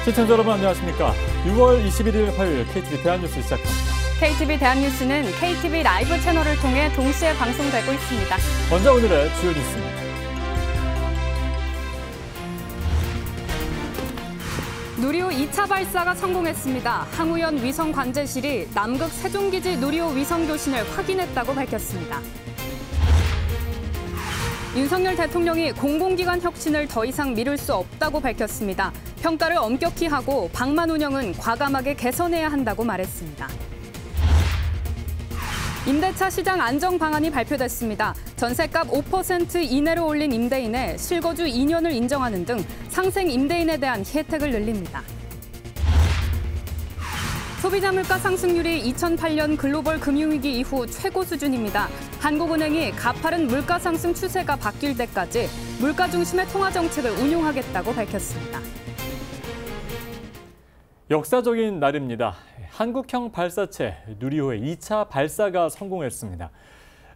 시청자 여러분 안녕하십니까. 6월 21일 화요일 KTV 대한뉴스 시작합니다. KTV 대한뉴스는 KTV 라이브 채널을 통해 동시에 방송되고 있습니다. 먼저 오늘의 주요 뉴스입니다. 누리호 2차 발사가 성공했습니다. 항우연 위성관제실이 남극 세종기지 누리호 위성교신을 확인했다고 밝혔습니다. 윤석열 대통령이 공공기관 혁신을 더 이상 미룰 수 없다고 밝혔습니다. 평가를 엄격히 하고 방만 운영은 과감하게 개선해야 한다고 말했습니다. 임대차 시장 안정 방안이 발표됐습니다. 전셋값 5% 이내로 올린 임대인에 실거주 2년을 인정하는 등 상생 임대인에 대한 혜택을 늘립니다. 소비자 물가 상승률이 2008년 글로벌 금융위기 이후 최고 수준입니다. 한국은행이 가파른 물가 상승 추세가 바뀔 때까지 물가 중심의 통화 정책을 운용하겠다고 밝혔습니다. 역사적인 날입니다. 한국형 발사체 누리호의 2차 발사가 성공했습니다.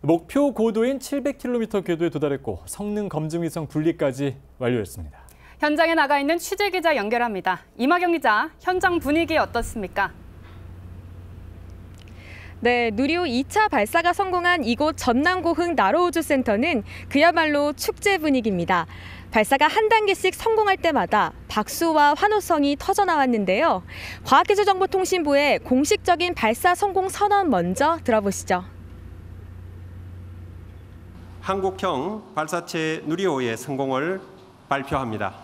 목표 고도인 700km 궤도에 도달했고 성능 검증 위성 분리까지 완료했습니다. 현장에 나가 있는 취재 기자 연결합니다. 이마경 기자, 현장 분위기 어떻습니까? 네, 누리호 2차 발사가 성공한 이곳 전남고흥 나로우주센터는 그야말로 축제 분위기입니다. 발사가 한 단계씩 성공할 때마다 박수와 환호성이 터져나왔는데요. 과학기술정보통신부의 공식적인 발사 성공 선언 먼저 들어보시죠. 한국형 발사체 누리호의 성공을 발표합니다.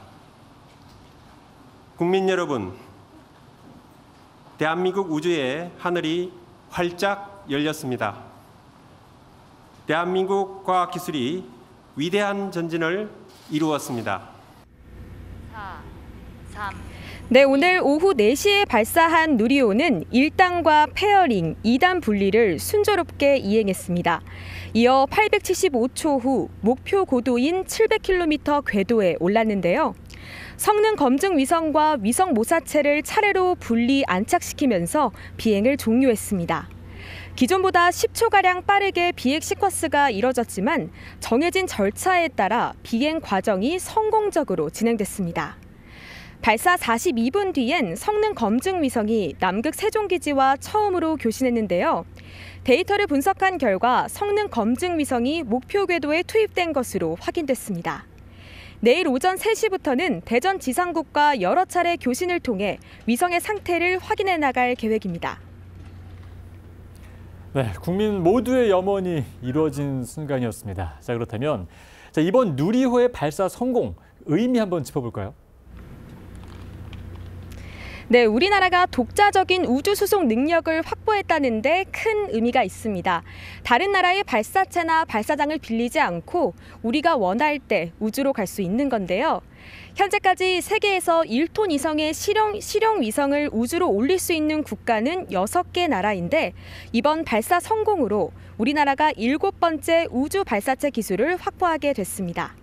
국민 여러분, 대한민국 우주의 하늘이 활짝 열렸습니다. 대한민국 과학기술이 위대한 전진을 이루었습니다. 4, 3. 네, 오늘 오후 4시에 발사한 누리호는 1단과 페어링, 2단 분리를 순조롭게 이행했습니다. 이어 875초 후 목표 고도인 700km 궤도에 올랐는데요. 성능 검증 위성과 위성 모사체를 차례로 분리 안착시키면서 비행을 종료했습니다. 기존보다 10초가량 빠르게 비행 시퀀스가 이뤄졌지만 정해진 절차에 따라 비행 과정이 성공적으로 진행됐습니다. 발사 42분 뒤엔 성능 검증 위성이 남극 세종기지와 처음으로 교신했는데요. 데이터를 분석한 결과 성능 검증 위성이 목표 궤도에 투입된 것으로 확인됐습니다. 내일 오전 3시부터는 대전 지상국과 여러 차례 교신을 통해 위성의 상태를 확인해 나갈 계획입니다. 네, 국민 모두의 염원이 이루어진 순간이었습니다. 자, 그렇다면 이번 누리호의 발사 성공 의미 한번 짚어볼까요? 네, 우리나라가 독자적인 우주 수송 능력을 확보했다는 데 큰 의미가 있습니다. 다른 나라의 발사체나 발사장을 빌리지 않고 우리가 원할 때 우주로 갈 수 있는 건데요. 현재까지 세계에서 1톤 이상의 실용 위성을 우주로 올릴 수 있는 국가는 6개 나라인데 이번 발사 성공으로 우리나라가 7번째 우주 발사체 기술을 확보하게 됐습니다.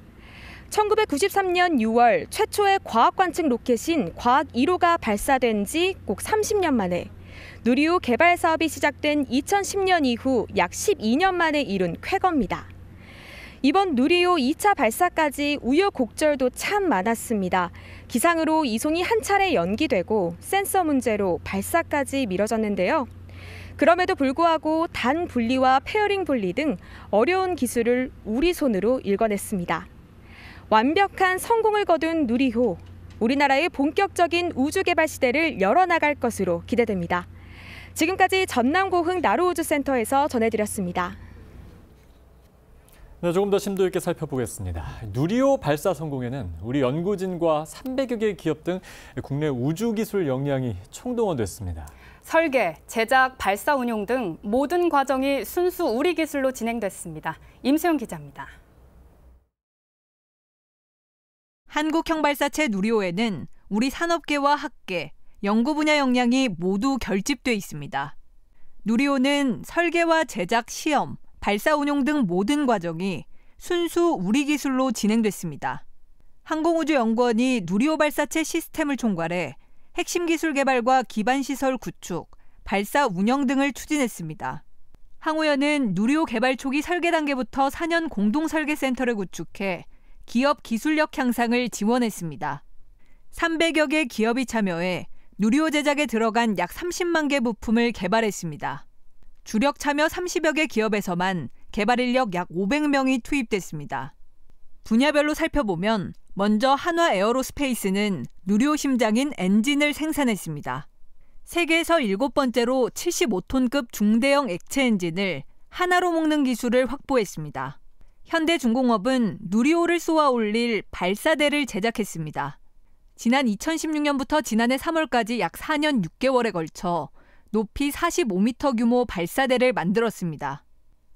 1993년 6월 최초의 과학 관측 로켓인 과학 1호가 발사된 지 꼭 30년 만에 누리호 개발 사업이 시작된 2010년 이후 약 12년 만에 이룬 쾌거입니다. 이번 누리호 2차 발사까지 우여곡절도 참 많았습니다. 기상으로 이송이 한 차례 연기되고 센서 문제로 발사까지 미뤄졌는데요. 그럼에도 불구하고 단 분리와 페어링 분리 등 어려운 기술을 우리 손으로 일궈냈습니다. 완벽한 성공을 거둔 누리호, 우리나라의 본격적인 우주 개발 시대를 열어나갈 것으로 기대됩니다. 지금까지 전남고흥 나로우주센터에서 전해드렸습니다. 네, 조금 더 심도 있게 살펴보겠습니다. 누리호 발사 성공에는 우리 연구진과 300여 개 기업 등 국내 우주기술 역량이 총동원됐습니다. 설계, 제작, 발사 운용 등 모든 과정이 순수 우리 기술로 진행됐습니다. 임수영 기자입니다. 한국형 발사체 누리호에는 우리 산업계와 학계, 연구 분야 역량이 모두 결집돼 있습니다. 누리호는 설계와 제작, 시험, 발사 운용 등 모든 과정이 순수 우리 기술로 진행됐습니다. 항공우주연구원이 누리호 발사체 시스템을 총괄해 핵심 기술 개발과 기반 시설 구축, 발사 운영 등을 추진했습니다. 항우연은 누리호 개발 초기 설계 단계부터 4년 공동 설계 센터를 구축해 기업 기술력 향상을 지원했습니다. 300여 개 기업이 참여해 누리호 제작에 들어간 약 30만 개 부품을 개발했습니다. 주력 참여 30여 개 기업에서만 개발 인력 약 500명이 투입됐습니다. 분야별로 살펴보면 먼저 한화 에어로스페이스는 누리호 심장인 엔진을 생산했습니다. 세계에서 7번째로 75톤급 중대형 액체 엔진을 하나로 묶는 기술을 확보했습니다. 현대중공업은 누리호를 쏘아 올릴 발사대를 제작했습니다. 지난 2016년부터 지난해 3월까지 약 4년 6개월에 걸쳐 높이 45m 규모 발사대를 만들었습니다.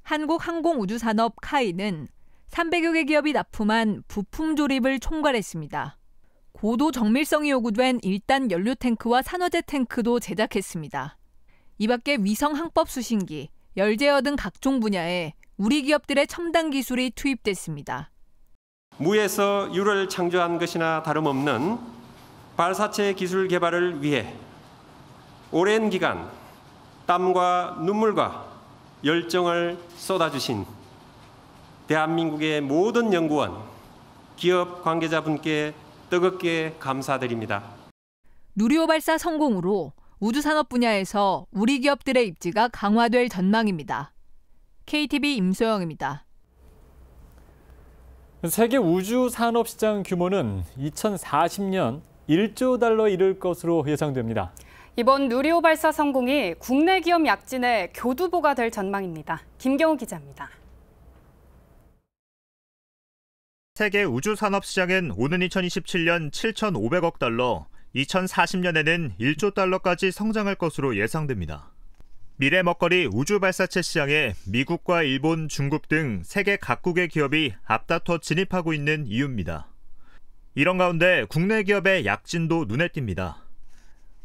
한국항공우주산업 카이는 300여 개 기업이 납품한 부품 조립을 총괄했습니다. 고도 정밀성이 요구된 1단 연료 탱크와 산화제 탱크도 제작했습니다. 이 밖에 위성 항법 수신기, 열제어 등 각종 분야에 우리 기업들의 첨단 기술이 투입됐습니다. 무에서 유를 창조한 것이나 다름없는 발사체 기술 개발을 위해 오랜 기간 땀과 눈물과 열정을 쏟아주신 대한민국의 모든 연구원, 기업 관계자분께 뜨겁게 감사드립니다. 누리호 발사 성공으로 우주산업 분야에서 우리 기업들의 입지가 강화될 전망입니다. KTV 임소영입니다. 세계 우주 산업 시장 규모는 2040년 1조 달러에 이를 것으로 예상됩니다. 이번 누리호 발사 성공이 국내 기업 약진의 교두보가 될 전망입니다. 김경호 기자입니다. 세계 우주 산업 시장은 오는 2027년 7,500억 달러, 2040년에는 1조 달러까지 성장할 것으로 예상됩니다. 미래 먹거리 우주 발사체 시장에 미국과 일본, 중국 등 세계 각국의 기업이 앞다퉈 진입하고 있는 이유입니다. 이런 가운데 국내 기업의 약진도 눈에 띕니다.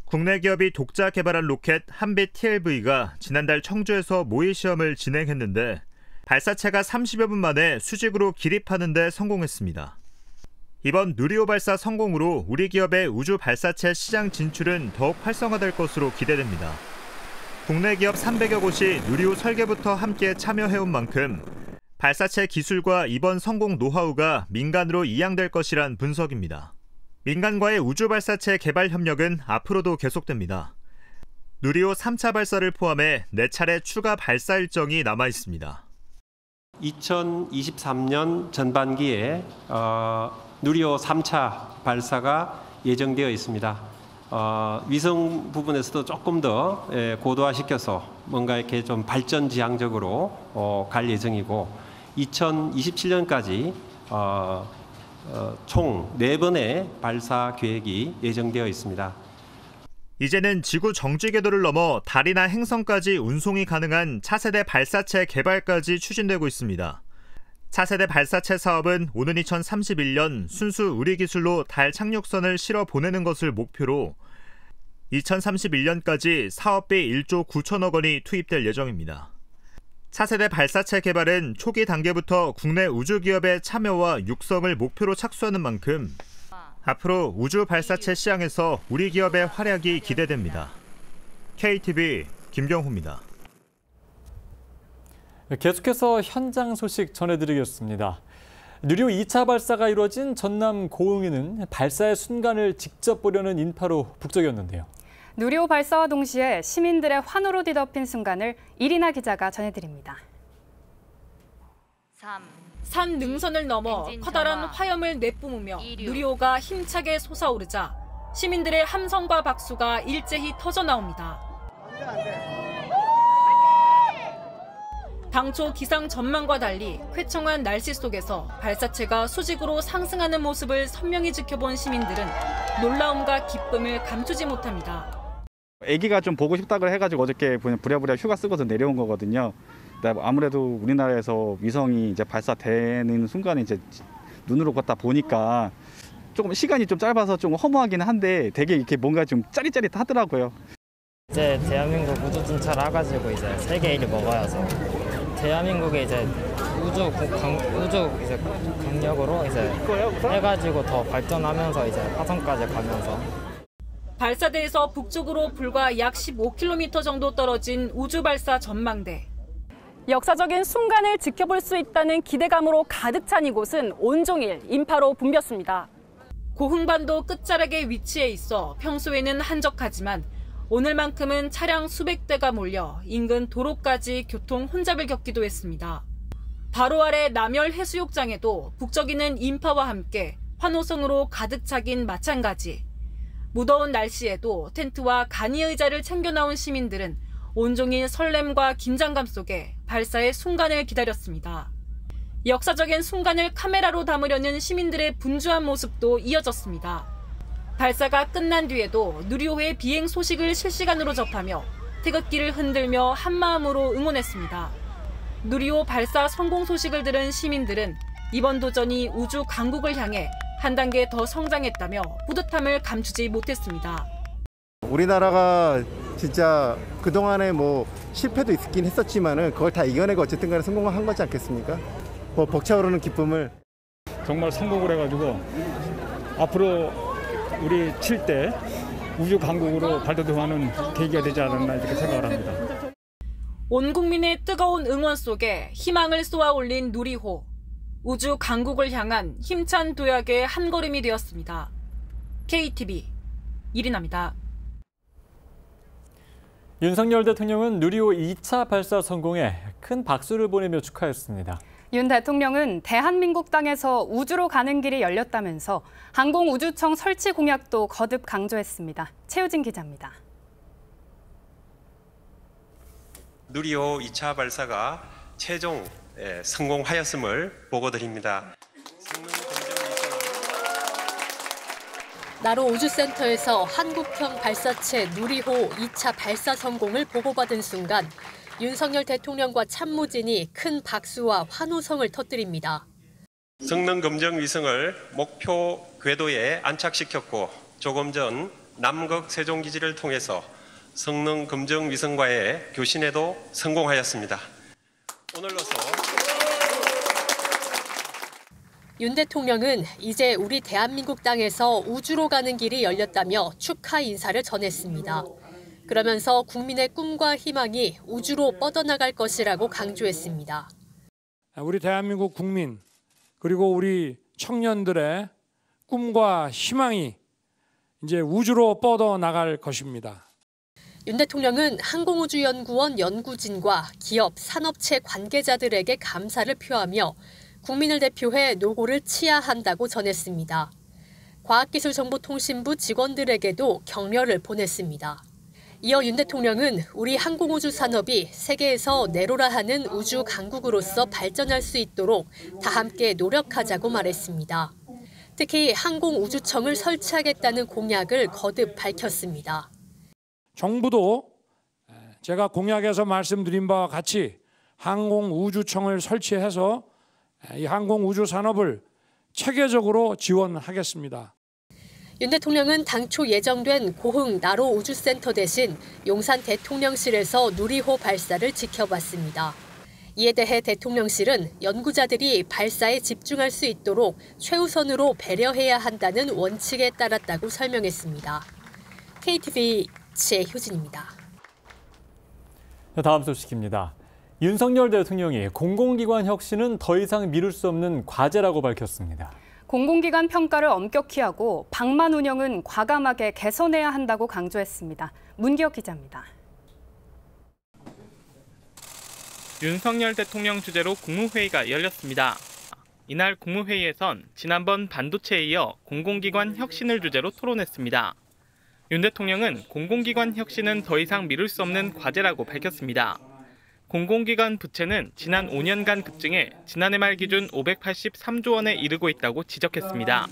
국내 기업이 독자 개발한 로켓 한빛 TLV가 지난달 청주에서 모의 시험을 진행했는데 발사체가 30여 분 만에 수직으로 기립하는 데 성공했습니다. 이번 누리호 발사 성공으로 우리 기업의 우주 발사체 시장 진출은 더욱 활성화될 것으로 기대됩니다. 국내 기업 300여 곳이 누리호 설계부터 함께 참여해온 만큼 발사체 기술과 이번 성공 노하우가 민간으로 이양될 것이란 분석입니다. 민간과의 우주 발사체 개발 협력은 앞으로도 계속됩니다. 누리호 3차 발사를 포함해 4차례 추가 발사 일정이 남아 있습니다. 2023년 전반기에 누리호 3차 발사가 예정되어 있습니다. 위성 부분에서도 조금 더 고도화시켜서 뭔가 이렇게 좀 발전 지향적으로 갈 예정이고 2027년까지 총 4번의 발사 계획이 예정되어 있습니다. 이제는 지구 정지 궤도를 넘어 달이나 행성까지 운송이 가능한 차세대 발사체 개발까지 추진되고 있습니다. 차세대 발사체 사업은 오는 2031년 순수 우리 기술로 달 착륙선을 실어 보내는 것을 목표로 2031년까지 사업비 1조 9천억 원이 투입될 예정입니다. 차세대 발사체 개발은 초기 단계부터 국내 우주기업의 참여와 육성을 목표로 착수하는 만큼 앞으로 우주 발사체 시장에서 우리 기업의 활약이 기대됩니다. KTV 김경호입니다. 계속해서 현장 소식 전해드리겠습니다. 누리호 2차 발사가 이루어진 전남 고흥에는 발사의 순간을 직접 보려는 인파로 북적였는데요. 누리호 발사와 동시에 시민들의 환호로 뒤덮인 순간을 이리나 기자가 전해드립니다. 산 능선을 넘어 커다란 화염을 내뿜으며 누리호가 힘차게 솟아오르자 시민들의 함성과 박수가 일제히 터져나옵니다. 당초 기상 전망과 달리 쾌청한 날씨 속에서 발사체가 수직으로 상승하는 모습을 선명히 지켜본 시민들은 놀라움과 기쁨을 감추지 못합니다. 아기가 좀 보고 싶다고 해가지고 어저께 부랴부랴 휴가 쓰고서 내려온 거거든요. 아무래도 우리나라에서 위성이 이제 발사되는 순간에 이제 눈으로 걷다 보니까 조금 시간이 좀 짧아서 좀 허무하긴 한데 되게 이렇게 뭔가 좀 짜릿짜릿하더라고요. 이제 대한민국 우주 진출해가지고 이제 세계 1위 먹어야죠. 대한민국의 이제 우주 이제 강력으로 이제 해가지고 더 발전하면서 이제 화성까지 가면서. 발사대에서 북쪽으로 불과 약 15km 정도 떨어진 우주 발사 전망대. 역사적인 순간을 지켜볼 수 있다는 기대감으로 가득 찬 이곳은 온종일 인파로 붐볐습니다. 고흥반도 끝자락에 위치해 있어 평소에는 한적하지만 오늘만큼은 차량 수백 대가 몰려 인근 도로까지 교통 혼잡을 겪기도 했습니다. 바로 아래 남열 해수욕장에도 북적이는 인파와 함께 환호성으로 가득 차긴 마찬가지. 무더운 날씨에도 텐트와 간이 의자를 챙겨 나온 시민들은 온종일 설렘과 긴장감 속에 발사의 순간을 기다렸습니다. 역사적인 순간을 카메라로 담으려는 시민들의 분주한 모습도 이어졌습니다. 발사가 끝난 뒤에도 누리호의 비행 소식을 실시간으로 접하며 태극기를 흔들며 한마음으로 응원했습니다. 누리호 발사 성공 소식을 들은 시민들은 이번 도전이 우주 강국을 향해 한 단계 더 성장했다며 뿌듯함을 감추지 못했습니다. 우리나라가 진짜 그동안에 실패도 있긴 했었지만은 그걸 다 이겨내고 어쨌든 간에 성공한 거지 않겠습니까? 벅차오르는 기쁨을. 정말 성공을 해가지고 앞으로 우리 7대 우주 강국으로 발돋움하는 계기가 되지 않았나 이렇게 생각을 합니다. 온 국민의 뜨거운 응원 속에 희망을 쏘아 올린 누리호. 우주 강국을 향한 힘찬 도약의 한 걸음이 되었습니다. KTV 이리나입니다. 윤석열 대통령은 누리호 2차 발사 성공에 큰 박수를 보내며 축하했습니다. 윤 대통령은 대한민국 땅에서 우주로 가는 길이 열렸다면서 항공우주청 설치 공약도 거듭 강조했습니다. 최우진 기자입니다. 누리호 2차 발사가 최종 성공하였음을 보고드립니다. 나로 우주센터에서 한국형 발사체 누리호 2차 발사 성공을 보고받은 순간 윤석열 대통령과 참모진이 큰 박수와 환호성을 터뜨립니다. 성능 검정 위성을 목표 궤도에 안착시켰고 조금 전 남극 세종기지를 통해서 성능 검정 위성과의 교신에도 성공하였습니다. 오늘로서 윤 대통령은 이제 우리 대한민국 땅에서 우주로 가는 길이 열렸다며 축하 인사를 전했습니다. 그러면서 국민의 꿈과 희망이 우주로 뻗어나갈 것이라고 강조했습니다. 우리 대한민국 국민 그리고 우리 청년들의 꿈과 희망이 이제 우주로 뻗어나갈 것입니다. 윤 대통령은 항공우주연구원 연구진과 기업, 산업체 관계자들에게 감사를 표하며 국민을 대표해 노고를 치하한다고 전했습니다. 과학기술정보통신부 직원들에게도 격려를 보냈습니다. 이어 윤 대통령은 우리 항공우주 산업이 세계에서 내로라 하는 우주 강국으로서 발전할 수 있도록 다 함께 노력하자고 말했습니다. 특히 항공우주청을 설치하겠다는 공약을 거듭 밝혔습니다. 정부도 제가 공약에서 말씀드린 바와 같이 항공우주청을 설치해서 이 항공우주 산업을 체계적으로 지원하겠습니다. 윤 대통령은 당초 예정된 고흥 나로 우주센터 대신 용산 대통령실에서 누리호 발사를 지켜봤습니다. 이에 대해 대통령실은 연구자들이 발사에 집중할 수 있도록 최우선으로 배려해야 한다는 원칙에 따랐다고 설명했습니다. KTV 최효진입니다. 다음 소식입니다. 윤석열 대통령이 공공기관 혁신은 더 이상 미룰 수 없는 과제라고 밝혔습니다. 공공기관 평가를 엄격히 하고 방만 운영은 과감하게 개선해야 한다고 강조했습니다. 문기혁 기자입니다. 윤석열 대통령 주재로 국무회의가 열렸습니다. 이날 국무회의에선 지난번 반도체에 이어 공공기관 혁신을 주제로 토론했습니다. 윤 대통령은 공공기관 혁신은 더 이상 미룰 수 없는 과제라고 밝혔습니다. 공공기관 부채는 지난 5년간 급증해 지난해 말 기준 583조 원에 이르고 있다고 지적했습니다.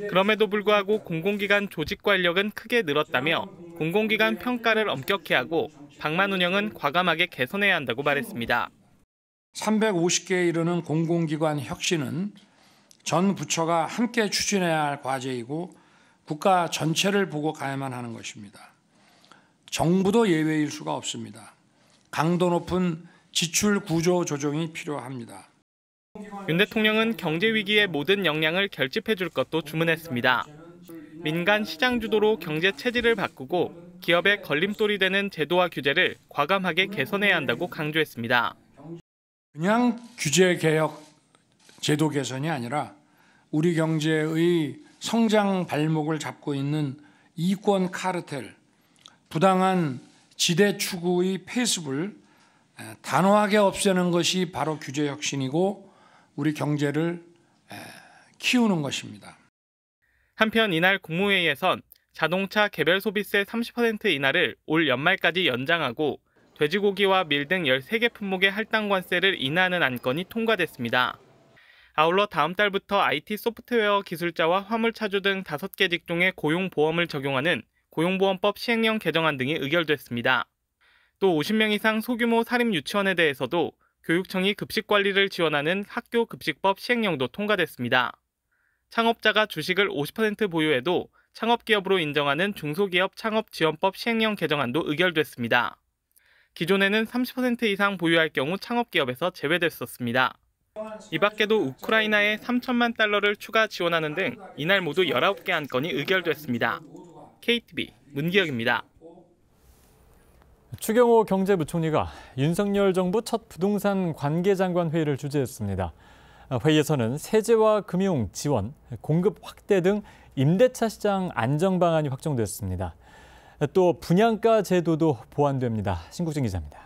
그럼에도 불구하고 공공기관 조직 관력은 크게 늘었다며 공공기관 평가를 엄격히 하고 방만 운영은 과감하게 개선해야 한다고 말했습니다. 350개에 이르는 공공기관 혁신은 전 부처가 함께 추진해야 할 과제이고 국가 전체를 보고 가야만 하는 것입니다. 정부도 예외일 수가 없습니다. 강도 높은 지출 구조 조정이 필요합니다. 윤 대통령은 경제 위기의 모든 역량을 결집해 줄 것도 주문했습니다. 민간 시장 주도로 경제 체질을 바꾸고 기업의 걸림돌이 되는 제도와 규제를 과감하게 개선해야 한다고 강조했습니다. 그냥 규제 개혁, 제도 개선이 아니라 우리 경제의 성장 발목을 잡고 있는 이권 카르텔, 부당한 지대 추구의 폐습을 단호하게 없애는 것이 바로 규제 혁신이고 우리 경제를 키우는 것입니다. 한편 이날 국무회의에선 자동차 개별 소비세 30% 인하를 올 연말까지 연장하고 돼지고기와 밀 등 13개 품목의 할당관세를 인하하는 안건이 통과됐습니다. 아울러 다음 달부터 IT 소프트웨어 기술자와 화물차주 등 5개 직종의 고용보험을 적용하는 고용보험법 시행령 개정안 등이 의결됐습니다. 또 50명 이상 소규모 사립유치원에 대해서도 교육청이 급식관리를 지원하는 학교급식법 시행령도 통과됐습니다. 창업자가 주식을 50% 보유해도 창업기업으로 인정하는 중소기업 창업지원법 시행령 개정안도 의결됐습니다. 기존에는 30% 이상 보유할 경우 창업기업에서 제외됐었습니다. 이 밖에도 우크라이나에 3천만 달러를 추가 지원하는 등 이날 모두 19개 안건이 의결됐습니다. KTV 문기혁입니다. 추경호 경제부총리가 윤석열 정부 첫 부동산 관계장관 회의를 주재했습니다. 회의에서는 세제와 금융 지원, 공급 확대 등 임대차 시장 안정 방안이 확정됐습니다. 또 분양가 제도도 보완됩니다. 신국진 기자입니다.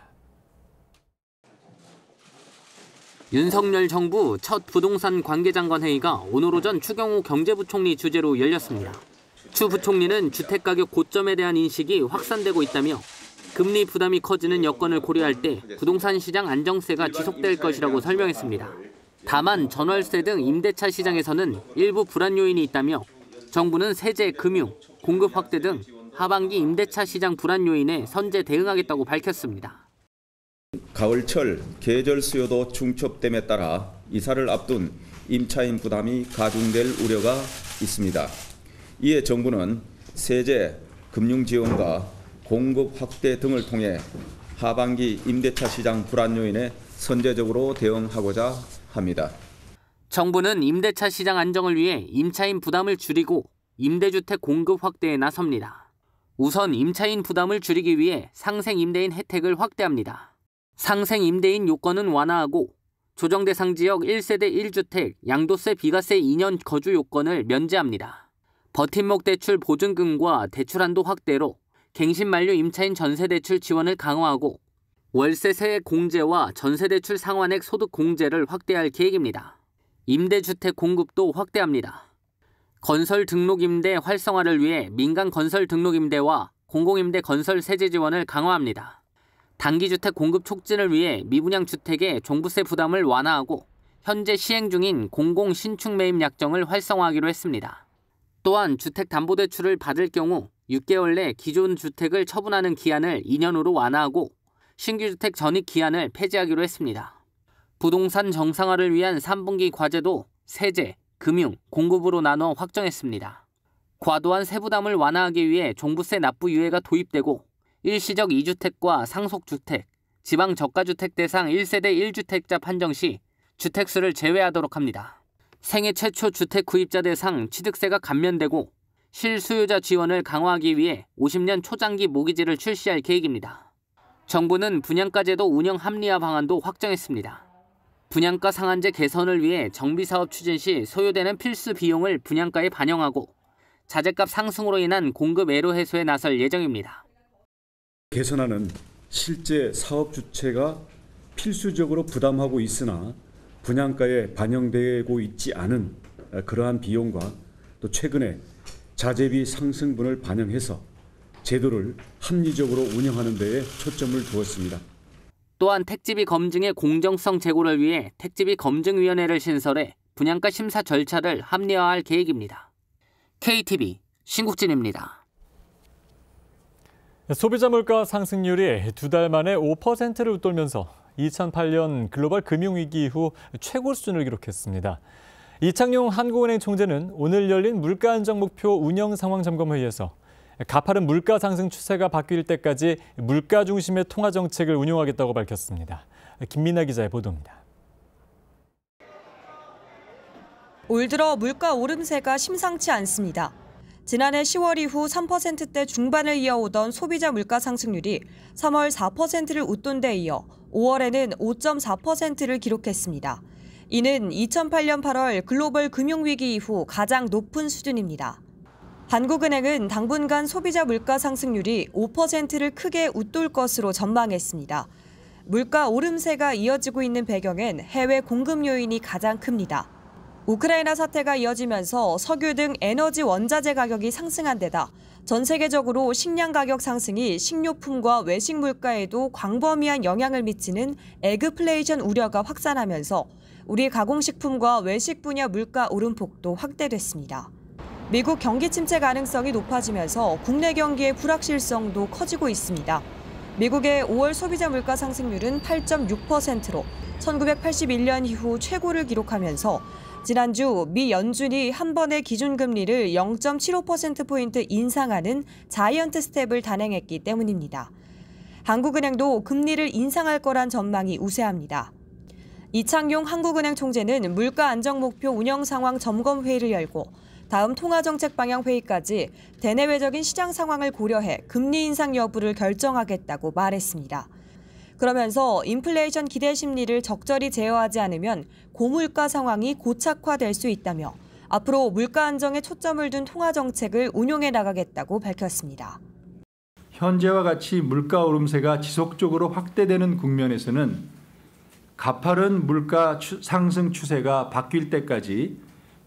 윤석열 정부 첫 부동산 관계장관 회의가 오늘 오전 추경호 경제부총리 주재로 열렸습니다. 추 부총리는 주택가격 고점에 대한 인식이 확산되고 있다며 금리 부담이 커지는 여건을 고려할 때 부동산 시장 안정세가 지속될 것이라고 설명했습니다. 다만 전월세 등 임대차 시장에서는 일부 불안 요인이 있다며 정부는 세제, 금융, 공급 확대 등 하반기 임대차 시장 불안 요인에 선제 대응하겠다고 밝혔습니다. 가을철 계절 수요도 중첩됨에 따라 이사를 앞둔 임차인 부담이 가중될 우려가 있습니다. 이에 정부는 세제, 금융 지원과 공급 확대 등을 통해 하반기 임대차 시장 불안 요인에 선제적으로 대응하고자 합니다. 정부는 임대차 시장 안정을 위해 임차인 부담을 줄이고 임대주택 공급 확대에 나섭니다. 우선 임차인 부담을 줄이기 위해 상생 임대인 혜택을 확대합니다. 상생 임대인 요건은 완화하고 조정 대상 지역 1세대 1주택 양도세 비과세 2년 거주 요건을 면제합니다. 버팀목 대출 보증금과 대출 한도 확대로 갱신 만료 임차인 전세대출 지원을 강화하고 월세 세액 공제와 전세대출 상환액 소득 공제를 확대할 계획입니다. 임대주택 공급도 확대합니다. 건설 등록임대 활성화를 위해 민간 건설 등록임대와 공공임대 건설 세제 지원을 강화합니다. 단기주택 공급 촉진을 위해 미분양 주택의 종부세 부담을 완화하고 현재 시행 중인 공공신축 매입 약정을 활성화하기로 했습니다. 또한 주택담보대출을 받을 경우 6개월 내 기존 주택을 처분하는 기한을 2년으로 완화하고 신규 주택 전입 기한을 폐지하기로 했습니다. 부동산 정상화를 위한 3분기 과제도 세제, 금융, 공급으로 나눠 확정했습니다. 과도한 세부담을 완화하기 위해 종부세 납부 유예가 도입되고 일시적 2주택과 상속주택, 지방 저가주택 대상 1세대 1주택자 판정 시 주택수를 제외하도록 합니다. 생애 최초 주택 구입자 대상 취득세가 감면되고 실수요자 지원을 강화하기 위해 50년 초장기 모기지를 출시할 계획입니다. 정부는 분양가제도 운영 합리화 방안도 확정했습니다. 분양가 상한제 개선을 위해 정비사업 추진 시 소요되는 필수 비용을 분양가에 반영하고 자재값 상승으로 인한 공급 애로 해소에 나설 예정입니다. 개선안은 실제 사업 주체가 필수적으로 부담하고 있으나 분양가에 반영되고 있지 않은 그러한 비용과 또 최근에 자재비 상승분을 반영해서 제도를 합리적으로 운영하는 데에 초점을 두었습니다. 또한 택지비 검증의 공정성 제고를 위해 택지비 검증위원회를 신설해 분양가 심사 절차를 합리화할 계획입니다. KTV 신국진입니다. 소비자 물가 상승률이 2달 만에 5%를 웃돌면서 2008년 글로벌 금융위기 이후 최고 수준을 기록했습니다. 이창용 한국은행 총재는 오늘 열린 물가 안정 목표 운영 상황 점검 회의에서 가파른 물가 상승 추세가 바뀔 때까지 물가 중심의 통화 정책을 운용하겠다고 밝혔습니다. 김민아 기자의 보도입니다. 올 들어 물가 오름세가 심상치 않습니다. 지난해 10월 이후 3%대 중반을 이어오던 소비자 물가 상승률이 3월 4%를 웃돈 데 이어 5월에는 5.4%를 기록했습니다. 이는 2008년 8월 글로벌 금융위기 이후 가장 높은 수준입니다. 한국은행은 당분간 소비자 물가 상승률이 5%를 크게 웃돌 것으로 전망했습니다. 물가 오름세가 이어지고 있는 배경엔 해외 공급 요인이 가장 큽니다. 우크라이나 사태가 이어지면서 석유 등 에너지 원자재 가격이 상승한 데다 전 세계적으로 식량 가격 상승이 식료품과 외식 물가에도 광범위한 영향을 미치는 에그플레이션 우려가 확산하면서 우리 가공식품과 외식 분야 물가 오름폭도 확대됐습니다. 미국 경기 침체 가능성이 높아지면서 국내 경기의 불확실성도 커지고 있습니다. 미국의 5월 소비자 물가 상승률은 8.6%로 1981년 이후 최고를 기록하면서 지난주 미 연준이 한 번의 기준금리를 0.75%포인트 인상하는 자이언트 스텝을 단행했기 때문입니다. 한국은행도 금리를 인상할 거란 전망이 우세합니다. 이창용 한국은행 총재는 물가 안정 목표 운영 상황 점검 회의를 열고 다음 통화정책 방향 회의까지 대내외적인 시장 상황을 고려해 금리 인상 여부를 결정하겠다고 말했습니다. 그러면서 인플레이션 기대 심리를 적절히 제어하지 않으면 고물가 상황이 고착화될 수 있다며 앞으로 물가 안정에 초점을 둔 통화정책을 운용해 나가겠다고 밝혔습니다. 현재와 같이 물가 오름세가 지속적으로 확대되는 국면에서는 가파른 물가 상승 추세가 바뀔 때까지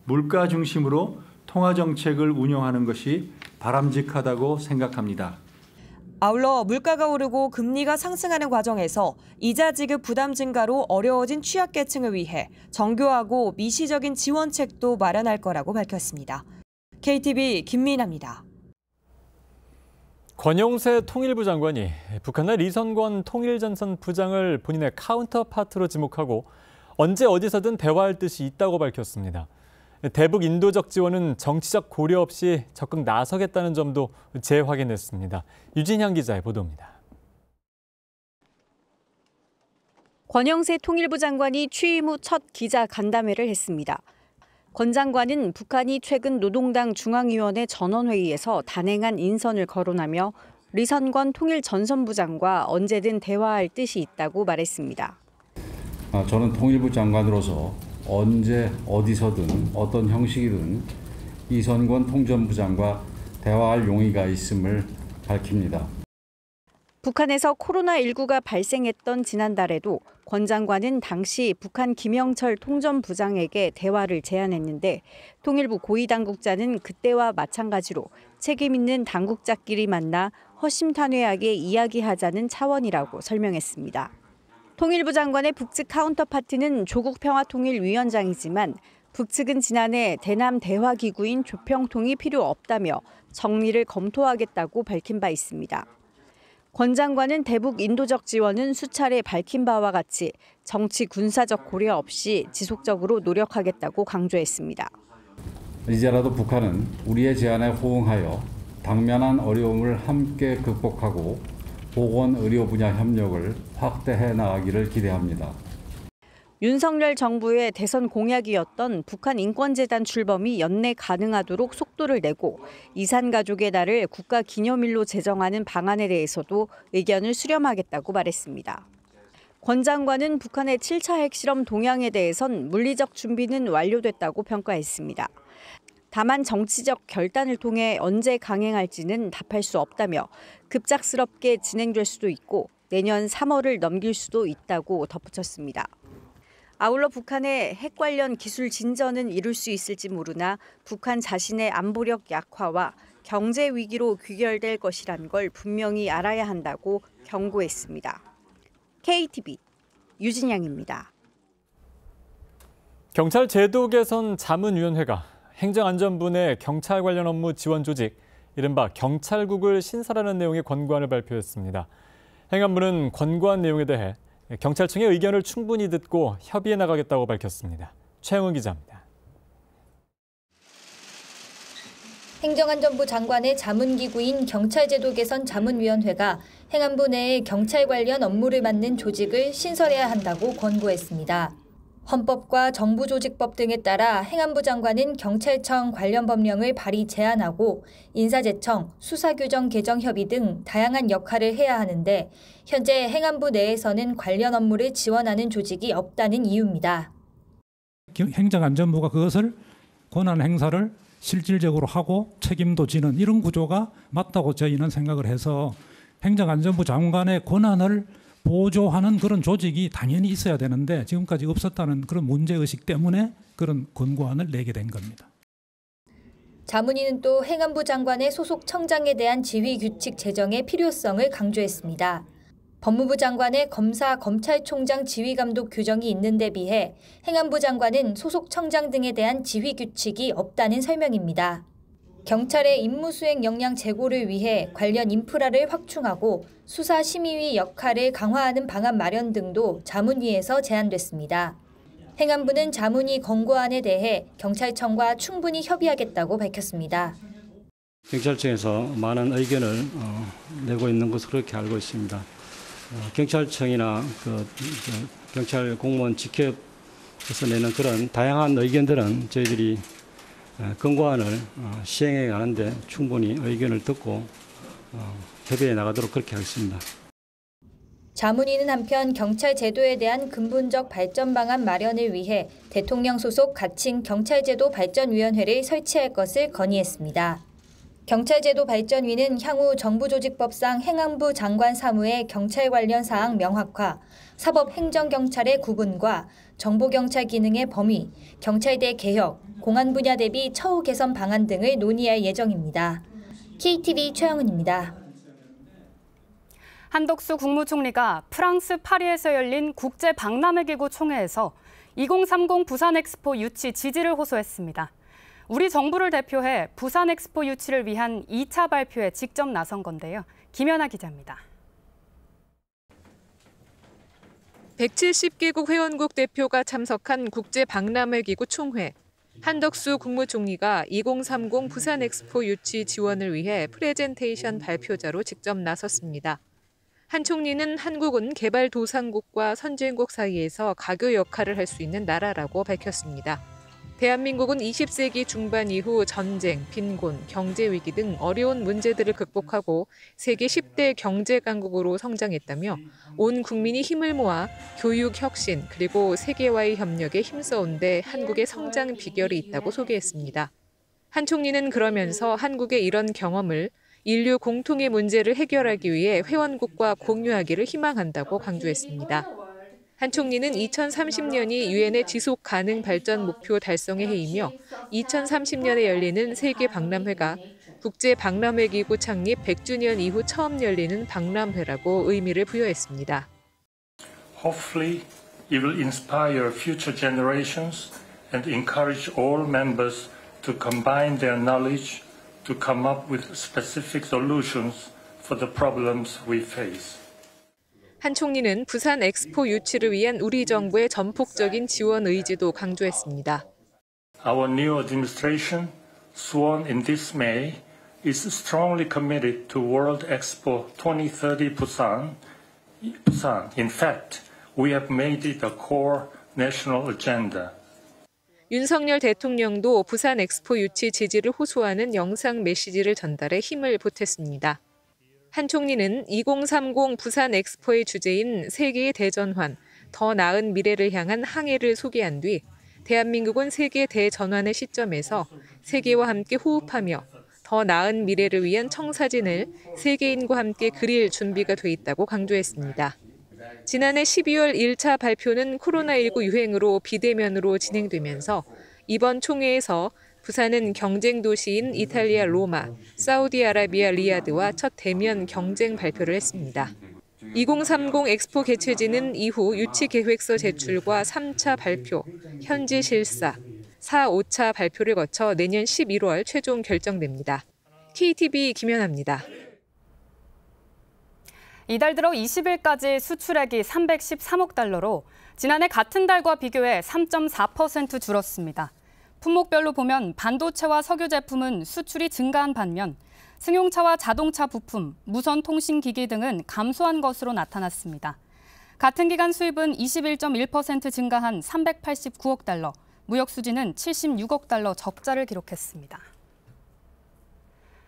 물가 중심으로 통화정책을 운영하는 것이 바람직하다고 생각합니다. 아울러 물가가 오르고 금리가 상승하는 과정에서 이자 지급 부담 증가로 어려워진 취약계층을 위해 정교하고 미시적인 지원책도 마련할 거라고 밝혔습니다. KTV 김민아입니다. 권영세 통일부 장관이 북한의 리선권 통일전선 부장을 본인의 카운터파트로 지목하고 언제 어디서든 대화할 뜻이 있다고 밝혔습니다. 대북 인도적 지원은 정치적 고려 없이 적극 나서겠다는 점도 재확인했습니다. 유진향 기자의 보도입니다. 권영세 통일부 장관이 취임 후 첫 기자 간담회를 했습니다. 권 장관은 북한이 최근 노동당 중앙위원회 전원회의에서 단행한 인선을 거론하며 리선권 통일전선부장과 언제든 대화할 뜻이 있다고 말했습니다. 저는 통일부 장관으로서 언제 어디서든 어떤 형식이든 이선권 통전부장과 대화할 용의가 있음을 밝힙니다. 북한에서 코로나19가 발생했던 지난달에도 권 장관은 당시 북한 김영철 통전부장에게 대화를 제안했는데 통일부 고위당국자는 그때와 마찬가지로 책임 있는 당국자끼리 만나 허심탄회하게 이야기하자는 차원이라고 설명했습니다. 통일부 장관의 북측 카운터파트는 조국평화통일위원장이지만 북측은 지난해 대남 대화기구인 조평통이 필요 없다며 정리를 검토하겠다고 밝힌 바 있습니다. 권 장관은 대북 인도적 지원은 수차례 밝힌 바와 같이 정치 군사적 고려 없이 지속적으로 노력하겠다고 강조했습니다. 이제라도 북한은 우리의 제안에 호응하여 당면한 어려움을 함께 극복하고 보건의료 분야 협력을 확대해 나가기를 기대합니다. 윤석열 정부의 대선 공약이었던 북한 인권재단 출범이 연내 가능하도록 속도를 내고 이산가족의 날을 국가기념일로 제정하는 방안에 대해서도 의견을 수렴하겠다고 말했습니다. 권 장관은 북한의 7차 핵실험 동향에 대해선 물리적 준비는 완료됐다고 평가했습니다. 다만 정치적 결단을 통해 언제 강행할지는 답할 수 없다며 급작스럽게 진행될 수도 있고 내년 3월을 넘길 수도 있다고 덧붙였습니다. 아울러 북한의 핵 관련 기술 진전은 이룰 수 있을지 모르나 북한 자신의 안보력 약화와 경제 위기로 귀결될 것이란 걸 분명히 알아야 한다고 경고했습니다. KTV 유진양입니다. 경찰 제도 개선 자문위원회가 행정안전부 내 경찰 관련 업무 지원 조직, 이른바 경찰국을 신설하는 내용의 권고안을 발표했습니다. 행안부는 권고안 내용에 대해 경찰청의 의견을 충분히 듣고 협의해 나가겠다고 밝혔습니다. 최영은 기자입니다. 행정안전부 장관의 자문기구인 경찰제도 개선 자문위원회가 행안부 내에 경찰 관련 업무를 맡는 조직을 신설해야 한다고 권고했습니다. 헌법과 정부조직법 등에 따라 행안부 장관은 경찰청 관련 법령을 발의 제안하고 인사제청, 수사규정 개정 협의 등 다양한 역할을 해야 하는데 현재 행안부 내에서는 관련 업무를 지원하는 조직이 없다는 이유입니다. 행정안전부가 그것을 권한 행사를 실질적으로 하고 책임도 지는 이런 구조가 맞다고 저희는 생각을 해서 행정안전부 장관의 권한을 보조하는 그런 조직이 당연히 있어야 되는데 지금까지 없었다는 그런 문제의식 때문에 그런 권고안을 내게 된 겁니다. 자문위는 또 행안부 장관의 소속 청장에 대한 지휘규칙 제정의 필요성을 강조했습니다. 법무부 장관의 검사, 검찰총장 지휘감독 규정이 있는 데 비해 행안부 장관은 소속 청장 등에 대한 지휘규칙이 없다는 설명입니다. 경찰의 임무수행 역량 제고를 위해 관련 인프라를 확충하고 수사심의위 역할을 강화하는 방안 마련 등도 자문위에서 제안됐습니다. 행안부는 자문위 권고안에 대해 경찰청과 충분히 협의하겠다고 밝혔습니다. 경찰청에서 많은 의견을 내고 있는 것으로 그렇게 알고 있습니다. 경찰청이나 경찰 공무원 직협에서 내는 그런 다양한 의견들은 저희들이 권고안을 시행해 가는데 충분히 의견을 듣고 협의해 나가도록 그렇게 하겠습니다. 자문위는 한편 경찰 제도에 대한 근본적 발전 방안 마련을 위해 대통령 소속 가칭 경찰제도 발전위원회를 설치할 것을 건의했습니다. 경찰제도 발전위는 향후 정부조직법상 행안부 장관 사무의 경찰 관련 사항 명확화, 사법행정경찰의 구분과 정보경찰 기능의 범위, 경찰대 개혁, 공안 분야 대비 처우 개선 방안 등을 논의할 예정입니다. KTV 최영은입니다. 한덕수 국무총리가 프랑스 파리에서 열린 국제박람회기구 총회에서 2030 부산엑스포 유치 지지를 호소했습니다. 우리 정부를 대표해 부산엑스포 유치를 위한 2차 발표에 직접 나선 건데요. 김연아 기자입니다. 170개국 회원국 대표가 참석한 국제박람회기구 총회. 한덕수 국무총리가 2030 부산엑스포 유치 지원을 위해 프레젠테이션 발표자로 직접 나섰습니다. 한 총리는 한국은 개발도상국과 선진국 사이에서 가교 역할을 할 수 있는 나라라고 밝혔습니다. 대한민국은 20세기 중반 이후 전쟁, 빈곤, 경제 위기 등 어려운 문제들을 극복하고 세계 10대 경제 강국으로 성장했다며 온 국민이 힘을 모아 교육 혁신 그리고 세계와의 협력에 힘써온 데 한국의 성장 비결이 있다고 소개했습니다. 한 총리는 그러면서 한국의 이런 경험을 인류 공통의 문제를 해결하기 위해 회원국과 공유하기를 희망한다고 강조했습니다. 한 총리는 2030년이 유엔의 지속 가능 발전 목표 달성의 해이며 2030년에 열리는 세계 박람회가 국제 박람회 기구 창립 100주년 이후 처음 열리는 박람회라고 의미를 부여했습니다. Hopefully, it will inspire future generations and encourage all members to combine their knowledge to come up with specific solutions for the problems we face. 한 총리는 부산 엑스포 유치를 위한 우리 정부의 전폭적인 지원 의지도 강조했습니다. Our new administration, sworn in this May, is strongly committed to World Expo 2030 Busan. In fact, we have made it a core national agenda. 윤석열 대통령도 부산 엑스포 유치 지지를 호소하는 영상 메시지를 전달해 힘을 보탰습니다. 한 총리는 2030 부산 엑스포의 주제인 세계의 대전환, 더 나은 미래를 향한 항해를 소개한 뒤 대한민국은 세계 대전환의 시점에서 세계와 함께 호흡하며 더 나은 미래를 위한 청사진을 세계인과 함께 그릴 준비가 돼 있다고 강조했습니다. 지난해 12월 1차 발표는 코로나19 유행으로 비대면으로 진행되면서 이번 총회에서 부산은 경쟁 도시인 이탈리아 로마, 사우디아라비아 리야드와 첫 대면 경쟁 발표를 했습니다. 2030 엑스포 개최지는 이후 유치 계획서 제출과 3차 발표, 현지 실사, 4, 5차 발표를 거쳐 내년 11월 최종 결정됩니다. KTV 김연아입니다. 이달 들어 20일까지 수출액이 313억 달러로 지난해 같은 달과 비교해 3.4% 줄었습니다. 품목별로 보면 반도체와 석유 제품은 수출이 증가한 반면 승용차와 자동차 부품, 무선 통신기기 등은 감소한 것으로 나타났습니다. 같은 기간 수입은 21.1% 증가한 389억 달러, 무역 수지는 76억 달러 적자를 기록했습니다.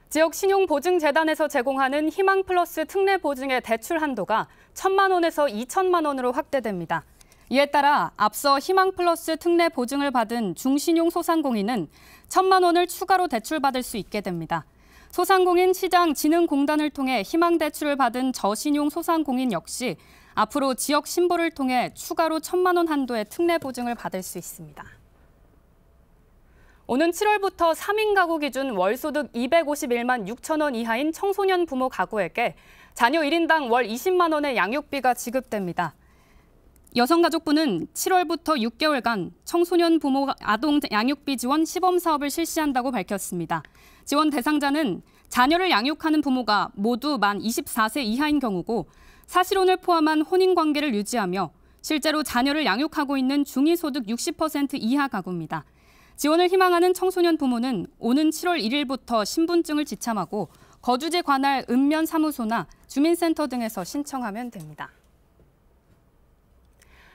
지역 신용보증재단에서 제공하는 희망플러스 특례보증의 대출 한도가 1,000만 원에서 2,000만 원으로 확대됩니다. 이에 따라 앞서 희망플러스 특례 보증을 받은 중신용 소상공인은 1,000만 원을 추가로 대출받을 수 있게 됩니다. 소상공인 시장진흥공단을 통해 희망대출을 받은 저신용 소상공인 역시 앞으로 지역 신보를 통해 추가로 1,000만 원 한도의 특례 보증을 받을 수 있습니다. 오는 7월부터 3인 가구 기준 월소득 251만 6천 원 이하인 청소년 부모 가구에게 자녀 1인당 월 20만 원의 양육비가 지급됩니다. 여성가족부는 7월부터 6개월간 청소년 부모 아동 양육비 지원 시범 사업을 실시한다고 밝혔습니다. 지원 대상자는 자녀를 양육하는 부모가 모두 만 24세 이하인 경우고 사실혼을 포함한 혼인관계를 유지하며 실제로 자녀를 양육하고 있는 중위소득 60% 이하 가구입니다. 지원을 희망하는 청소년 부모는 오는 7월 1일부터 신분증을 지참하고 거주지 관할 읍면사무소나 주민센터 등에서 신청하면 됩니다.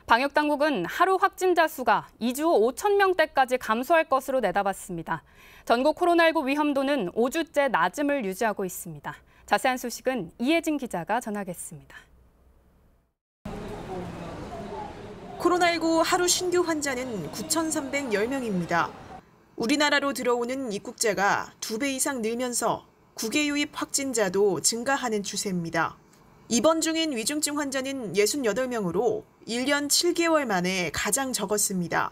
방역당국은 하루 확진자 수가 2주 후 5천 명대까지 감소할 것으로 내다봤습니다. 전국 코로나19 위험도는 5주째 낮음을 유지하고 있습니다. 자세한 소식은 이혜진 기자가 전하겠습니다. 코로나19 하루 신규 환자는 9,310명입니다. 우리나라로 들어오는 입국자가 2배 이상 늘면서 국외 유입 확진자도 증가하는 추세입니다. 입원 중인 위중증 환자는 68명으로 1년 7개월 만에 가장 적었습니다.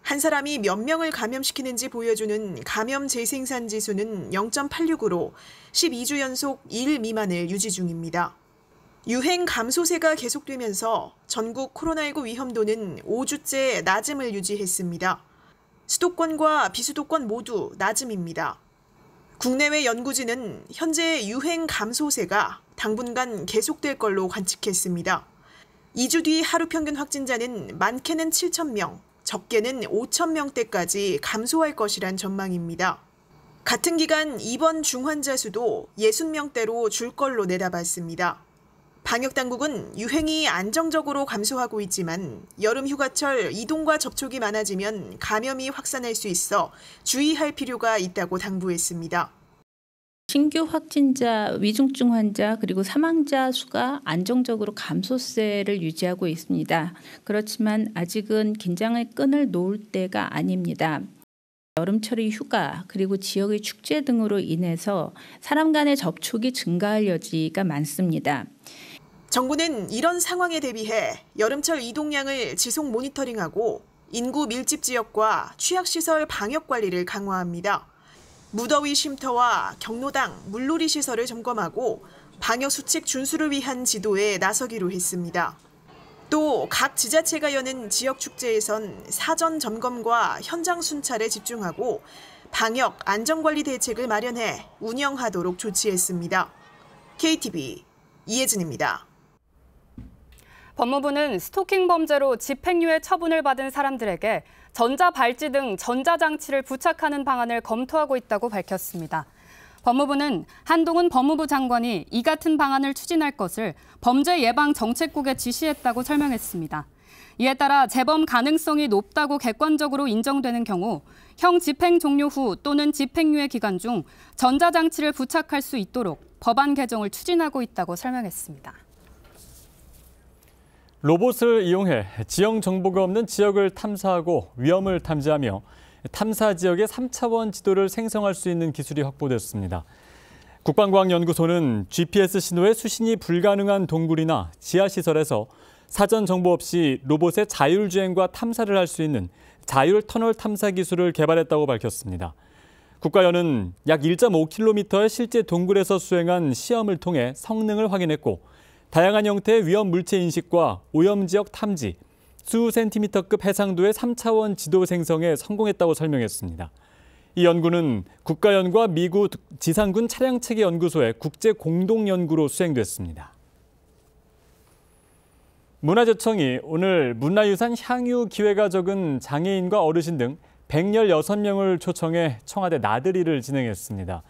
한 사람이 몇 명을 감염시키는지 보여주는 감염 재생산 지수는 0.86으로 12주 연속 1 미만을 유지 중입니다. 유행 감소세가 계속되면서 전국 코로나19 위험도는 5주째 낮음을 유지했습니다. 수도권과 비수도권 모두 낮음입니다. 국내외 연구진은 현재 유행 감소세가 당분간 계속될 걸로 관측했습니다. 2주 뒤 하루 평균 확진자는 많게는 7,000명, 적게는 5,000명대까지 감소할 것이란 전망입니다. 같은 기간 입원 중환자 수도 60명대로 줄 걸로 내다봤습니다. 방역당국은 유행이 안정적으로 감소하고 있지만 여름 휴가철 이동과 접촉이 많아지면 감염이 확산할 수 있어 주의할 필요가 있다고 당부했습니다. 신규 확진자, 위중증 환자 그리고 사망자 수가 안정적으로 감소세를 유지하고 있습니다. 그렇지만 아직은 긴장의 끈을 놓을 때가 아닙니다. 여름철의 휴가 그리고 지역의 축제 등으로 인해서 사람 간의 접촉이 증가할 여지가 많습니다. 정부는 이런 상황에 대비해 여름철 이동량을 지속 모니터링하고 인구 밀집 지역과 취약시설 방역 관리를 강화합니다. 무더위 쉼터와 경로당, 물놀이 시설을 점검하고 방역 수칙 준수를 위한 지도에 나서기로 했습니다. 또 각 지자체가 여는 지역 축제에선 사전 점검과 현장 순찰에 집중하고 방역 안전관리 대책을 마련해 운영하도록 조치했습니다. KTV 이혜진입니다. 법무부는 스토킹 범죄로 집행유예 처분을 받은 사람들에게 전자발찌 등 전자장치를 부착하는 방안을 검토하고 있다고 밝혔습니다. 법무부는 한동훈 법무부 장관이 이 같은 방안을 추진할 것을 범죄예방정책국에 지시했다고 설명했습니다. 이에 따라 재범 가능성이 높다고 객관적으로 인정되는 경우 형 집행 종료 후 또는 집행유예 기간 중 전자장치를 부착할 수 있도록 법안 개정을 추진하고 있다고 설명했습니다. 로봇을 이용해 지형 정보가 없는 지역을 탐사하고 위험을 탐지하며 탐사 지역의 3차원 지도를 생성할 수 있는 기술이 확보됐습니다. 국방과학연구소는 GPS 신호에 수신이 불가능한 동굴이나 지하시설에서 사전 정보 없이 로봇의 자율주행과 탐사를 할 수 있는 자율터널 탐사 기술을 개발했다고 밝혔습니다. 국가연은 약 1.5km의 실제 동굴에서 수행한 시험을 통해 성능을 확인했고 다양한 형태의 위험 물체 인식과 오염 지역 탐지, 수 센티미터급 해상도의 3차원 지도 생성에 성공했다고 설명했습니다. 이 연구는 국가연과 미국 지상군 차량체계 연구소의 국제 공동 연구로 수행됐습니다. 문화재청이 오늘 문화유산 향유 기회가 적은 장애인과 어르신 등 116명을 초청해 청와대 나들이를 진행했습니다.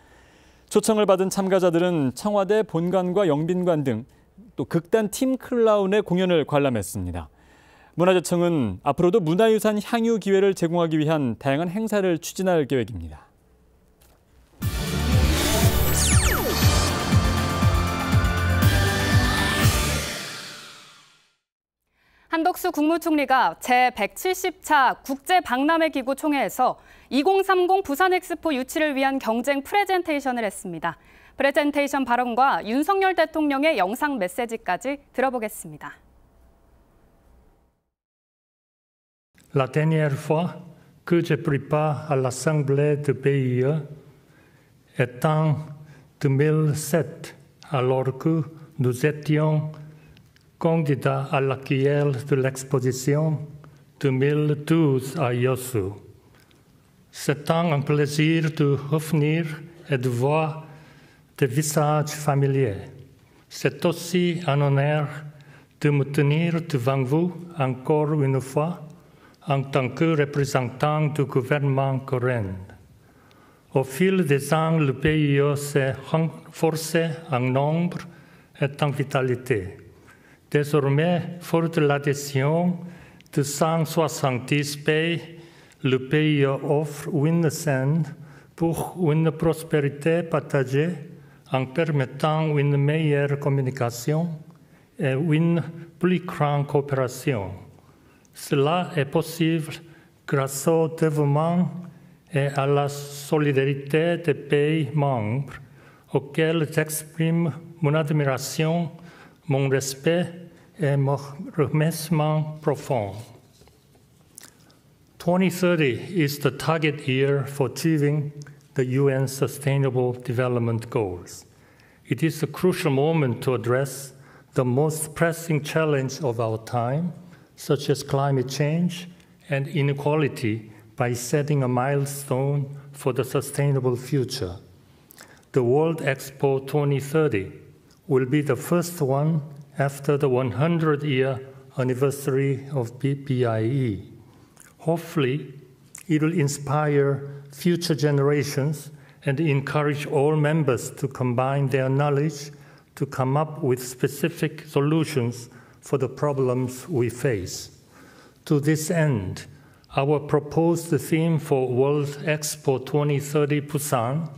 초청을 받은 참가자들은 청와대 본관과 영빈관 등 또 극단 팀 클라운의 공연을 관람했습니다. 문화재청은 앞으로도 문화유산 향유 기회를 제공하기 위한 다양한 행사를 추진할 계획입니다. 한덕수 국무총리가 제170차 국제박람회기구 총회에서 2030 부산엑스포 유치를 위한 경쟁 프레젠테이션을 했습니다. 프레젠테이션 발언과 윤석열 대통령의 영상 메시지까지 들어보겠습니다. La dernière fois que je prépare à l'Assemblée de PIE est en 2007, alors que nous étions candidat à l'accueil de l'exposition 2012 à Yosu. C'est un plaisir de revenir et de voir des visages familiers. C'est aussi un honneur de me tenir devant vous encore une fois en tant que représentant du gouvernement coréen. Au fil des ans, le PIE s'est renforcé en nombre et en vitalité. Désormais, fort de l'adhésion de 170 pays, le pays offre une scène pour une prospérité partagée en permettant une meilleure communication et une plus grande coopération. Cela est possible grâce au développement et à la solidarité des pays membres, auxquels j'exprime mon admiration, mon respect et mon remerciement profond. 2030 is the target year for achieving the UN Sustainable Development Goals. It is a crucial moment to address the most pressing challenge of our time, such as climate change and inequality, by setting a milestone for the sustainable future. The World Expo 2030 will be the first one after the 100-year anniversary of PIE. Hopefully, it will inspire future generations and encourage all members to combine their knowledge to come up with specific solutions for the problems we face. To this end, our proposed theme for World Expo 2030 Busan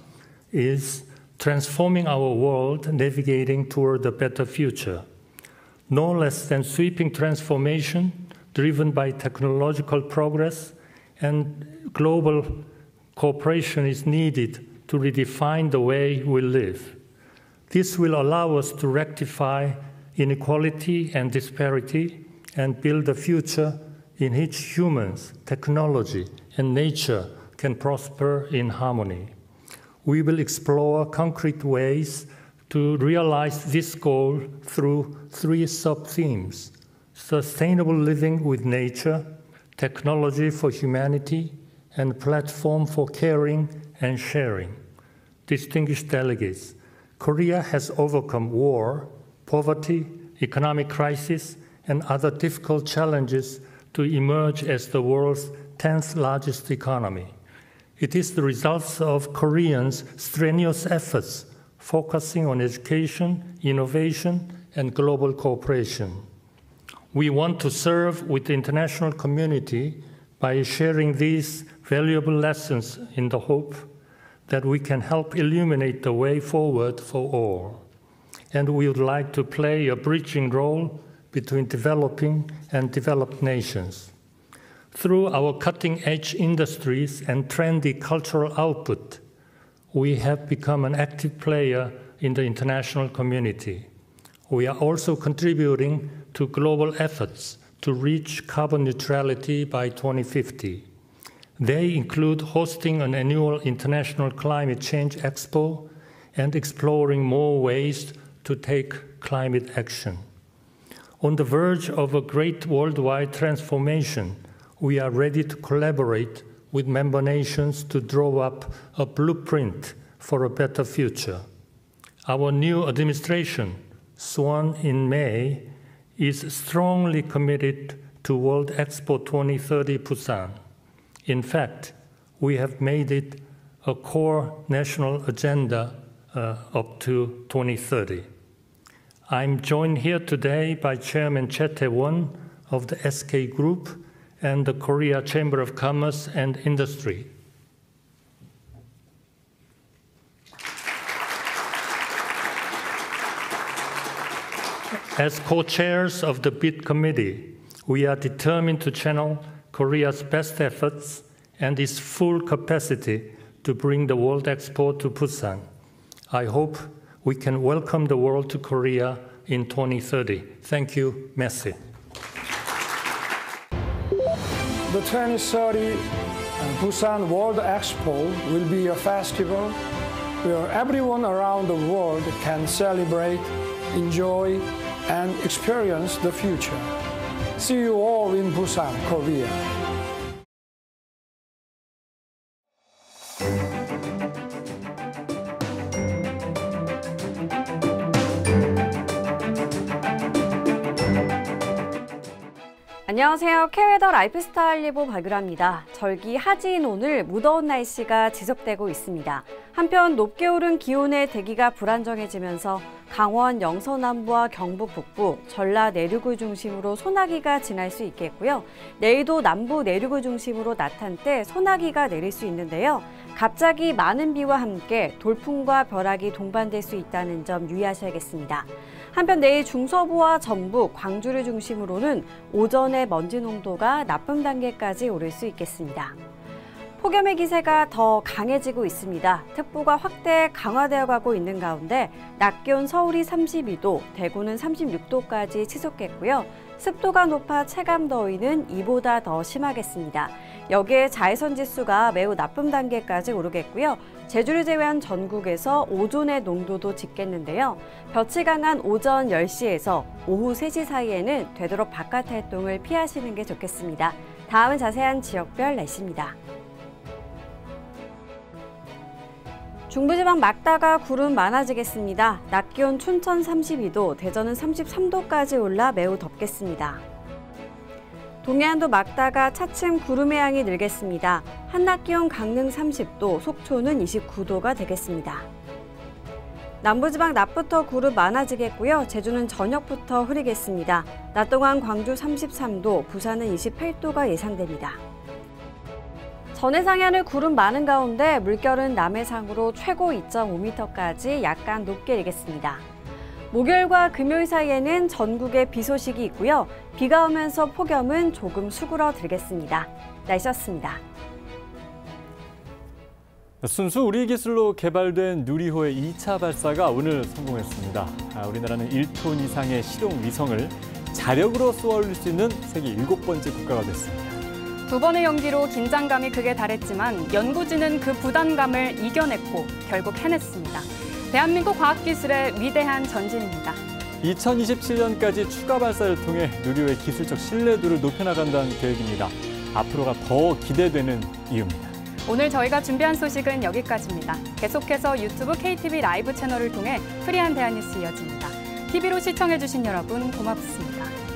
is Transforming Our World, Navigating Toward a Better Future. No less than sweeping transformation driven by technological progress and global cooperation is needed to redefine the way we live. This will allow us to rectify inequality and disparity and build a future in which humans, technology, and nature can prosper in harmony. We will explore concrete ways to realize this goal through 3 sub-themes: sustainable living with nature, technology for humanity, and platform for caring and sharing. Distinguished delegates, Korea has overcome war, poverty, economic crisis, and other difficult challenges to emerge as the world's 10th largest economy. It is the result of Koreans' strenuous efforts focusing on education, innovation, and global cooperation. We want to serve with the international community by sharing these valuable lessons in the hope that we can help illuminate the way forward for all. And we would like to play a bridging role between developing and developed nations. Through our cutting-edge industries and trendy cultural output, we have become an active player in the international community. We are also contributing to global efforts to reach carbon neutrality by 2050. They include hosting an annual International Climate Change Expo and exploring more ways to take climate action. On the verge of a great worldwide transformation, we are ready to collaborate with member nations to draw up a blueprint for a better future. Our new administration, sworn in May, is strongly committed to World Expo 2030 Busan. In fact, we have made it a core national agenda up to 2030. I'm joined here today by Chairman Choi Tae-won of the SK Group and the Korea Chamber of Commerce and Industry. As co-chairs of the BID committee, We are determined to channel Korea's best efforts and its full capacity to bring the World Expo to Busan. I hope we can welcome the world to Korea in 2030. Thank you. Merci. The 2030 Busan World Expo will be a festival where everyone around the world can celebrate, enjoy, and experience the future. See you all in Busan, Korea. 안녕하세요. K웨더 라이프스타일 예보 박유라입니다. 절기 하지인 오늘 무더운 날씨가 지속되고 있습니다. 한편 높게 오른 기온의 대기가 불안정해지면서 강원 영서남부와 경북 북부, 전라 내륙을 중심으로 소나기가 지날 수 있겠고요. 내일도 남부 내륙을 중심으로 낮 한때 소나기가 내릴 수 있는데요. 갑자기 많은 비와 함께 돌풍과 벼락이 동반될 수 있다는 점 유의하셔야겠습니다. 한편 내일 중서부와 전북, 광주를 중심으로는 오전에 먼지 농도가 나쁨 단계까지 오를 수 있겠습니다. 폭염의 기세가 더 강해지고 있습니다. 특보가 확대 강화되어 가고 있는 가운데 낮 기온 서울이 32도, 대구는 36도까지 치솟겠고요. 습도가 높아 체감 더위는 이보다 더 심하겠습니다. 여기에 자외선 지수가 매우 나쁨 단계까지 오르겠고요. 제주를 제외한 전국에서 오존의 농도도 짙겠는데요. 볕이 강한 오전 10시에서 오후 3시 사이에는 되도록 바깥 활동을 피하시는 게 좋겠습니다. 다음은 자세한 지역별 날씨입니다. 중부지방 막다가 구름 많아지겠습니다. 낮 기온 춘천 32도, 대전은 33도까지 올라 매우 덥겠습니다. 동해안도 막다가 차츰 구름의 양이 늘겠습니다. 한낮 기온 강릉 30도, 속초는 29도가 되겠습니다. 남부지방 낮부터 구름 많아지겠고요. 제주는 저녁부터 흐리겠습니다. 낮 동안 광주 33도, 부산은 28도가 예상됩니다. 전해상해 하늘 구름 많은 가운데 물결은 남해상으로 최고 2.5m까지 약간 높게 일겠습니다. 목요일과 금요일 사이에는 전국에 비 소식이 있고요. 비가 오면서 폭염은 조금 수그러들겠습니다. 날씨였습니다. 순수 우리 기술로 개발된 누리호의 2차 발사가 오늘 성공했습니다. 우리나라는 1톤 이상의 실용 위성을 자력으로 쏘아올릴 수 있는 세계 7번째 국가가 됐습니다. 두 번의 연기로 긴장감이 극에 달했지만 연구진은 그 부담감을 이겨냈고 결국 해냈습니다. 대한민국 과학기술의 위대한 전진입니다. 2027년까지 추가 발사를 통해 누리호의 기술적 신뢰도를 높여나간다는 계획입니다. 앞으로가 더 기대되는 이유입니다. 오늘 저희가 준비한 소식은 여기까지입니다. 계속해서 유튜브 KTV 라이브 채널을 통해 프리한 대한뉴스 이어집니다. TV로 시청해주신 여러분 고맙습니다.